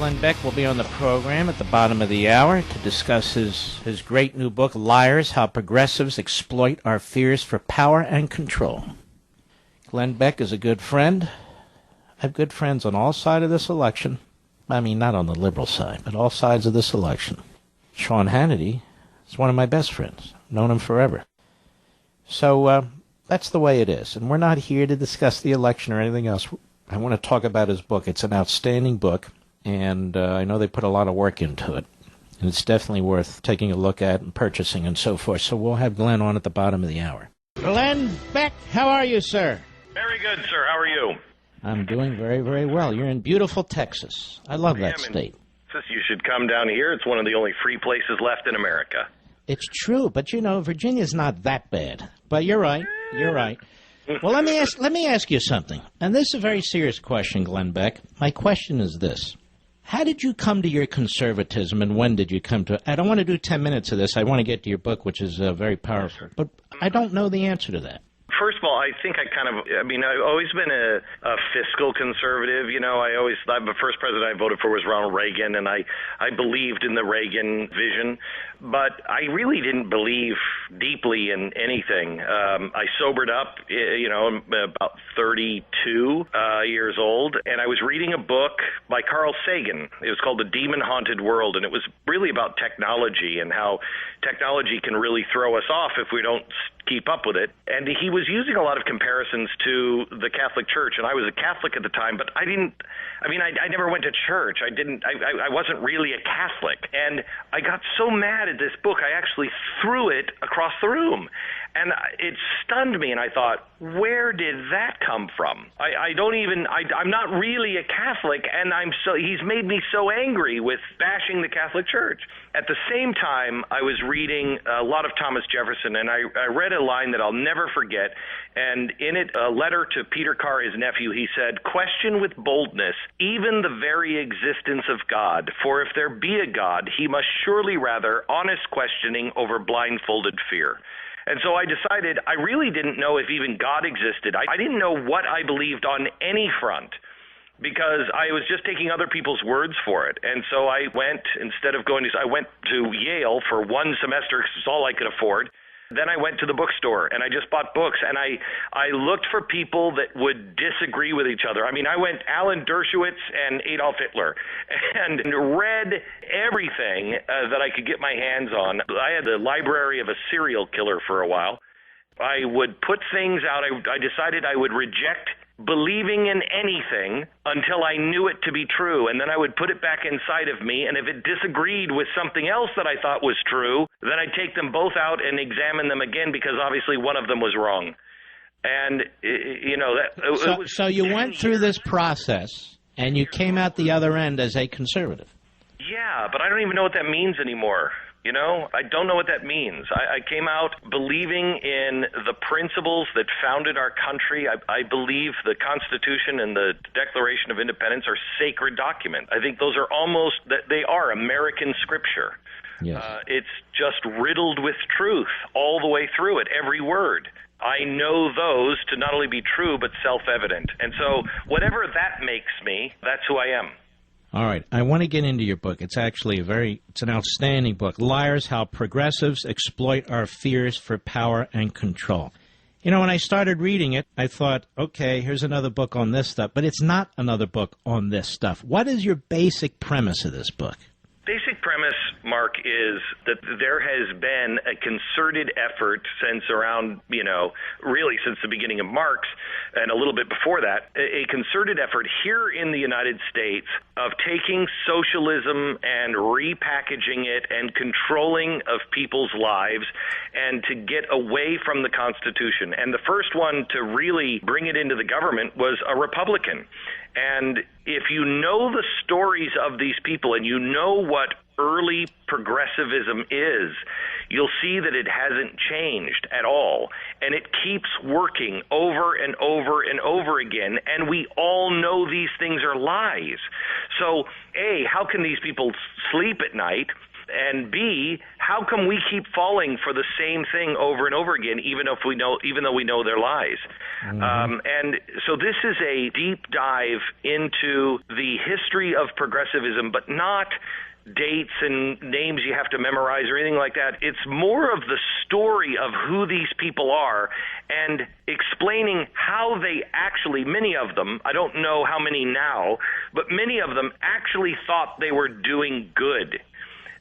Glenn Beck will be on the program at the bottom of the hour to discuss his great new book, Liars, How Progressives Exploit Our Fears for Power and Control. Glenn Beck is a good friend. I have good friends on all sides of this election. I mean, not on the liberal side, but all sides of this election. Sean Hannity is one of my best friends. I've known him forever. So that's the way it is. And we're not here to discuss the election or anything else. I want to talk about his book. It's an outstanding book, and I know they put a lot of work into it. And it's definitely worth taking a look at and purchasing and so forth. So we'll have Glenn on at the bottom of the hour. Glenn Beck, how are you, sir? Very good, sir. How are you? I'm doing very, very well. You're in beautiful Texas. I love that state. You should come down here. It's one of the only free places left in America. It's true, but you know, Virginia's not that bad. But you're right. You're right. Well, let me ask you something. And this is a very serious question, Glenn Beck. My question is this. How did you come to your conservatism, and when did you come to it? I don't want to do 10 minutes of this. I want to get to your book, which is very powerful. But I don't know the answer to that. First of all, I think I've always been a fiscal conservative. You know, the first president I voted for was Ronald Reagan, and I believed in the Reagan vision. But I really didn't believe deeply in anything. I sobered up, about 32 years old, and I was reading a book by Carl Sagan. It was called The Demon-Haunted World, and it was really about technology and how technology can really throw us off if we don't keep up with it. And he was using a lot of comparisons to the Catholic Church, and I was a Catholic at the time, but I never went to church. I wasn't really a Catholic. And I got so mad at this book, I actually threw it across the room. And it stunned me, and I thought, where did that come from? I'm not really a Catholic, and he's made me so angry with bashing the Catholic Church. At the same time, I was reading a lot of Thomas Jefferson, and I read a line that I'll never forget, and in it, a letter to Peter Carr, his nephew, he said, "Question with boldness even the very existence of God, for if there be a God, he must surely rather honest questioning over blindfolded fear." And so I decided I really didn't know if even God existed. I didn't know what I believed on any front because I was just taking other people's words for it. And so I went to Yale for one semester because it's all I could afford. Then I went to the bookstore and I just bought books, and I looked for people that would disagree with each other. I mean, I went Alan Dershowitz and Adolf Hitler and read everything that I could get my hands on. I had the library of a serial killer for a while. I would put things out. I decided I would reject believing in anything until I knew it to be true, and then I would put it back inside of me, and if it disagreed with something else that I thought was true, then I'd take them both out and examine them again because obviously one of them was wrong. And, So you went through this process, and you came out the other end as a conservative. Yeah, but I don't even know what that means anymore. You know, I don't know what that means. I came out believing in the principles that founded our country. I believe the Constitution and the Declaration of Independence are sacred documents. I think those are they are American scripture. Yes. It's just riddled with truth all the way through it, every word. I know those to not only be true, but self-evident. And so whatever that makes me, that's who I am. All right. I want to get into your book. It's actually it's an outstanding book. Liars, How Progressives Exploit Our Fears for Power and Control. You know, when I started reading it, I thought, okay, here's another book on this stuff, but it's not another book on this stuff. What is your basic premise of this book? Basic premise, Mark, is that there has been a concerted effort since around, really since the beginning of Marx and a little bit before that, a concerted effort here in the United States of taking socialism and repackaging it and controlling of people's lives and to get away from the Constitution. And the first one to really bring it into the government was a Republican. And if you know the stories of these people and you know what early progressivism is, you'll see that it hasn't changed at all. And it keeps working over and over and over again. And we all know these things are lies. So, A, how can these people sleep at night? And B, how come we keep falling for the same thing over and over again, even though we know they're lies? And so this is a deep dive into the history of progressivism, but not dates and names you have to memorize or anything like that. It's more of the story of who these people are and explaining how they actually, many of them, I don't know how many now, but many of them actually thought they were doing good.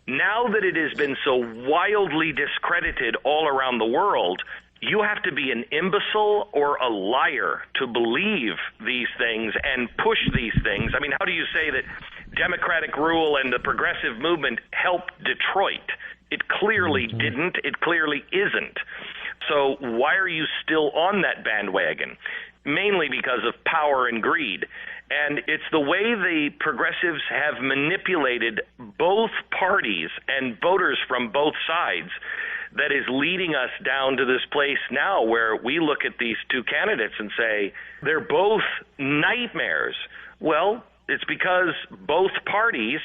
Now that it has been so wildly discredited all around the world, you have to be an imbecile or a liar to believe these things and push these things. I mean, how do you say that democratic rule and the progressive movement helped Detroit? It clearly didn't. It clearly isn't. So why are you still on that bandwagon? Mainly because of power and greed. And it's the way the progressives have manipulated both parties and voters from both sides that is leading us down to this place now where we look at these two candidates and say, they're both nightmares. Well, it's because both parties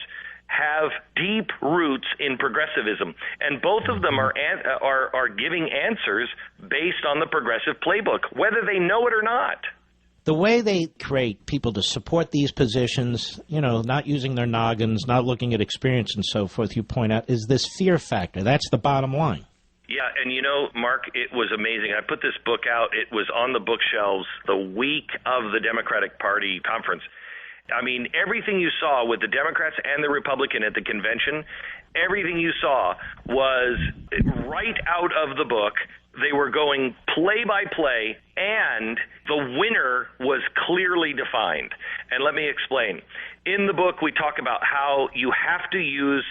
have deep roots in progressivism, and both of them are giving answers based on the progressive playbook, whether they know it or not. The way they create people to support these positions, not using their noggins, not looking at experience and so forth, you point out, is this fear factor. That's the bottom line. Yeah, and Mark, it was amazing. I put this book out. It was on the bookshelves the week of the Democratic Party conference. I mean, everything you saw with the Democrats and the Republican at the convention, everything you saw was right out of the book. They were going play by play, and the winner was clearly defined. And let me explain. In the book, we talk about how you have to use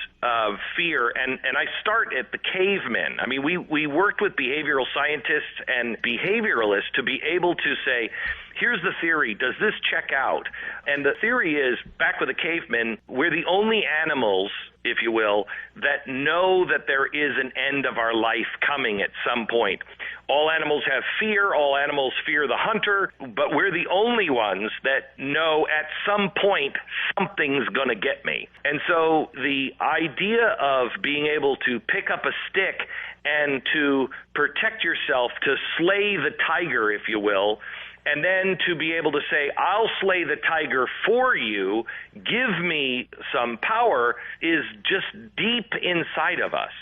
fear, and I start at the cavemen. I mean, we worked with behavioral scientists and behavioralists to be able to say, here's the theory. Does this check out? And the theory is, back with the cavemen, we're the only animals, if you will, that know that there is an end of our life coming at some point. All animals have fear. All animals fear the hunter. But we're the only ones that know at some point something's going to get me. And so the idea of being able to pick up a stick and to protect yourself, to slay the tiger, if you will, and then to be able to say, I'll slay the tiger for you, give me some power, is just deep inside of us.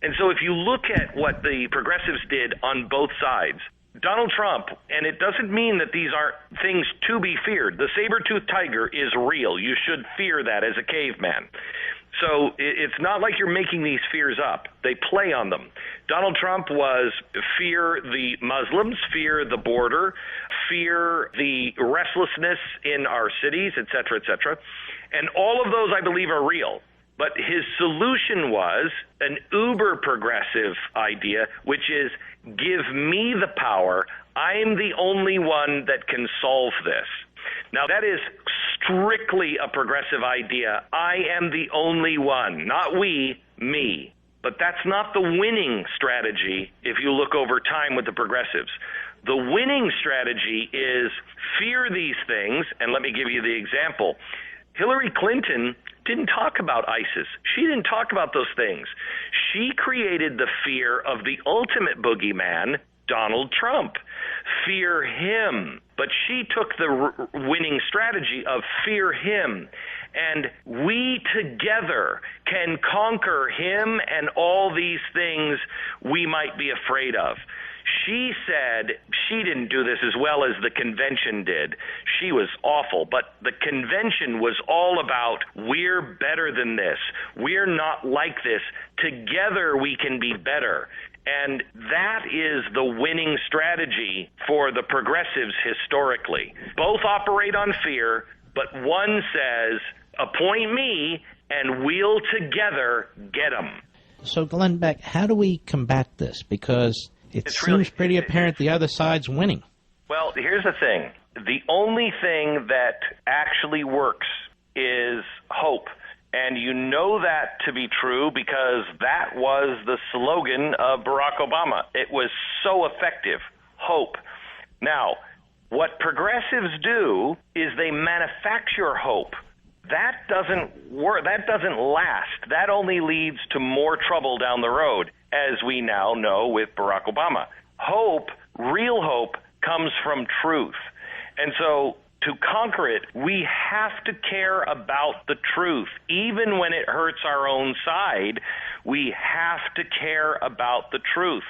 And so if you look at what the progressives did on both sides, Donald Trump, and it doesn't mean that these aren't things to be feared. The saber-toothed tiger is real. You should fear that as a caveman. So it's not like you're making these fears up. They play on them. Donald Trump was fear the Muslims, fear the border, fear the restlessness in our cities, et cetera, et cetera. And all of those, I believe, are real. But his solution was an uber progressive idea, which is give me the power. I'm the only one that can solve this. Now, that is strictly a progressive idea. I am the only one, not we, me. But that's not the winning strategy if you look over time with the progressives. The winning strategy is fear these things, and let me give you the example. Hillary Clinton didn't talk about ISIS. She didn't talk about those things. She created the fear of the ultimate boogeyman, Donald Trump. Fear him. But she took the winning strategy of fear him. And we together can conquer him and all these things we might be afraid of. She said she didn't do this as well as the convention did. She was awful, but the convention was all about we're better than this. We're not like this. Together we can be better. And that is the winning strategy for the progressives historically. Both operate on fear, but one says, appoint me and we'll together get them. So, Glenn Beck, how do we combat this? Because it seems pretty apparent the other side's winning. Well, here's the thing. The only thing that actually works is hope. And you know that to be true because that was the slogan of Barack Obama. It was so effective. Hope. Now, what progressives do is they manufacture hope. that doesn't work. That doesn't last. That only leads to more trouble down the road, as we now know with Barack Obama. Hope, real hope, comes from truth. And so to conquer it, we have to care about the truth. Even when it hurts our own side, we have to care about the truth,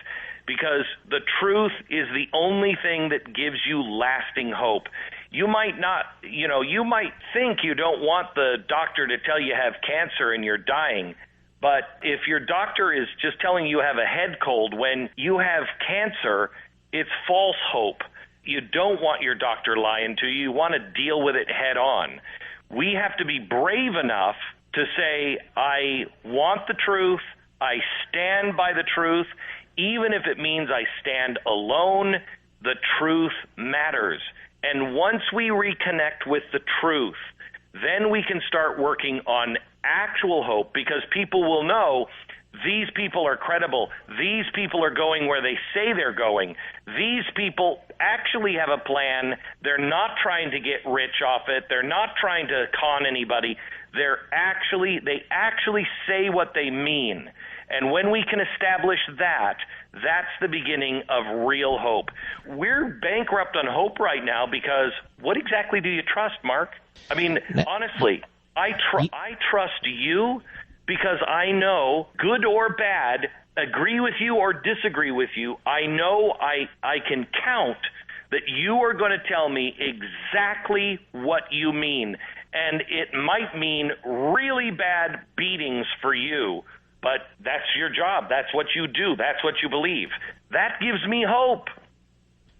because the truth is the only thing that gives you lasting hope. You might not, you might think you don't want the doctor to tell you have cancer and you're dying. But if your doctor is just telling you have a head cold when you have cancer, it's false hope. You don't want your doctor lying to you. You want to deal with it head on. We have to be brave enough to say, I want the truth. I stand by the truth. Even if it means I stand alone, the truth matters. And once we reconnect with the truth, then we can start working on actual hope, because people will know these people are credible. These people are going where they say they're going. These people actually have a plan. They're not trying to get rich off it. They're not trying to con anybody. They actually say what they mean. And when we can establish that, that's the beginning of real hope. We're bankrupt on hope right now because what exactly do you trust, Mark? I mean, honestly, I trust you because I know, good or bad, agree with you or disagree with you, I know I can count that you are going to tell me exactly what you mean. And it might mean really bad beatings for you, but that's your job. That's what you do. That's what you believe. That gives me hope.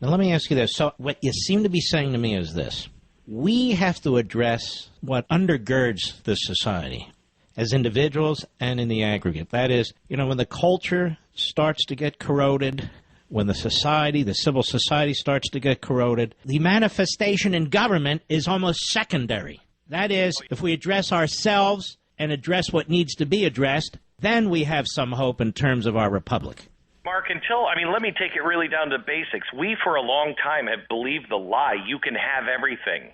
Now, let me ask you this. So what you seem to be saying to me is this. We have to address what undergirds this society as individuals and in the aggregate. That is, when the culture starts to get corroded, when the civil society starts to get corroded, the manifestation in government is almost secondary. That is, if we address ourselves and address what needs to be addressed, then we have some hope in terms of our republic. Mark, let me take it really down to basics. We, for a long time, have believed the lie, you can have everything.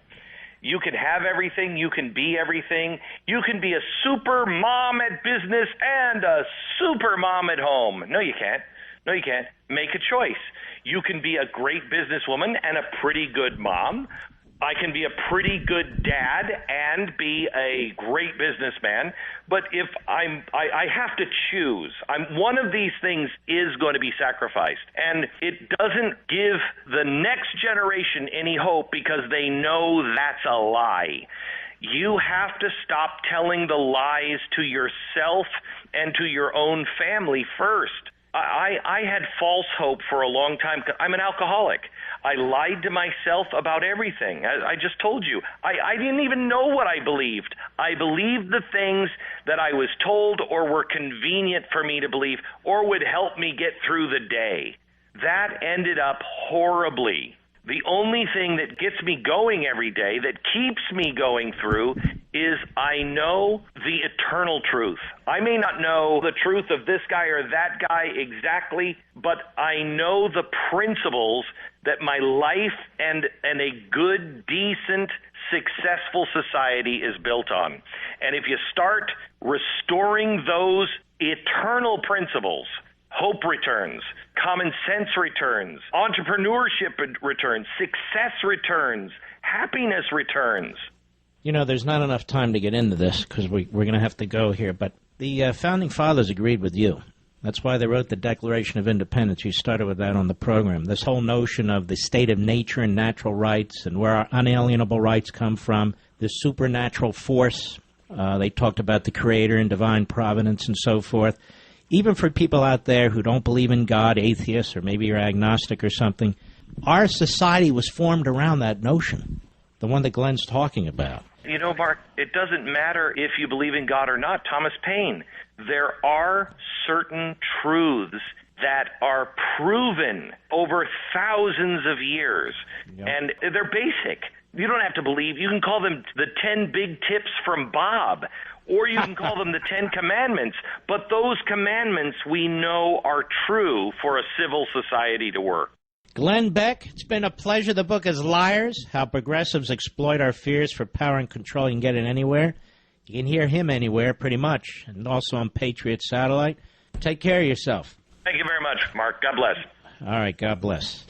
You can have everything. You can be everything. You can be a super mom at business and a super mom at home. No, you can't. No, you can't. Make a choice. You can be a great businesswoman and a pretty good mom. I can be a pretty good dad and be a great businessman, but if I have to choose. One of these things is going to be sacrificed, and it doesn't give the next generation any hope because they know that's a lie. You have to stop telling the lies to yourself and to your own family first. I had false hope for a long time. I'm an alcoholic. I lied to myself about everything. I just told you. I didn't even know what I believed. I believed the things that I was told or were convenient for me to believe or would help me get through the day. That ended up horribly. The only thing that gets me going every day, that keeps me going through, is I know the eternal truth. I may not know the truth of this guy or that guy exactly, but I know the principles that my life and a good, decent, successful society is built on. And if you start restoring those eternal principles, hope returns, common sense returns, entrepreneurship returns, success returns, happiness returns. There's not enough time to get into this because we're going to have to go here, but the Founding Fathers agreed with you. That's why they wrote the Declaration of Independence. You started with that on the program. This whole notion of the state of nature and natural rights and where our unalienable rights come from, this supernatural force. They talked about the Creator and divine providence and so forth. Even for people out there who don't believe in God, atheists, or maybe you're agnostic or something, our society was formed around that notion, the one that Glenn's talking about. Mark, it doesn't matter if you believe in God or not. Thomas Paine, there are certain truths that are proven over thousands of years, and they're basic. You don't have to believe. You can call them the 10 big tips from Bob, or you can call them the 10 commandments. But those commandments we know are true for a civil society to work. Glenn Beck, it's been a pleasure. The book is Liars, How Progressives Exploit Our Fears for Power and Control. You can get it anywhere. You can hear him anywhere, pretty much, and also on Patriot Satellite. Take care of yourself. Thank you very much, Mark. God bless. All right, God bless.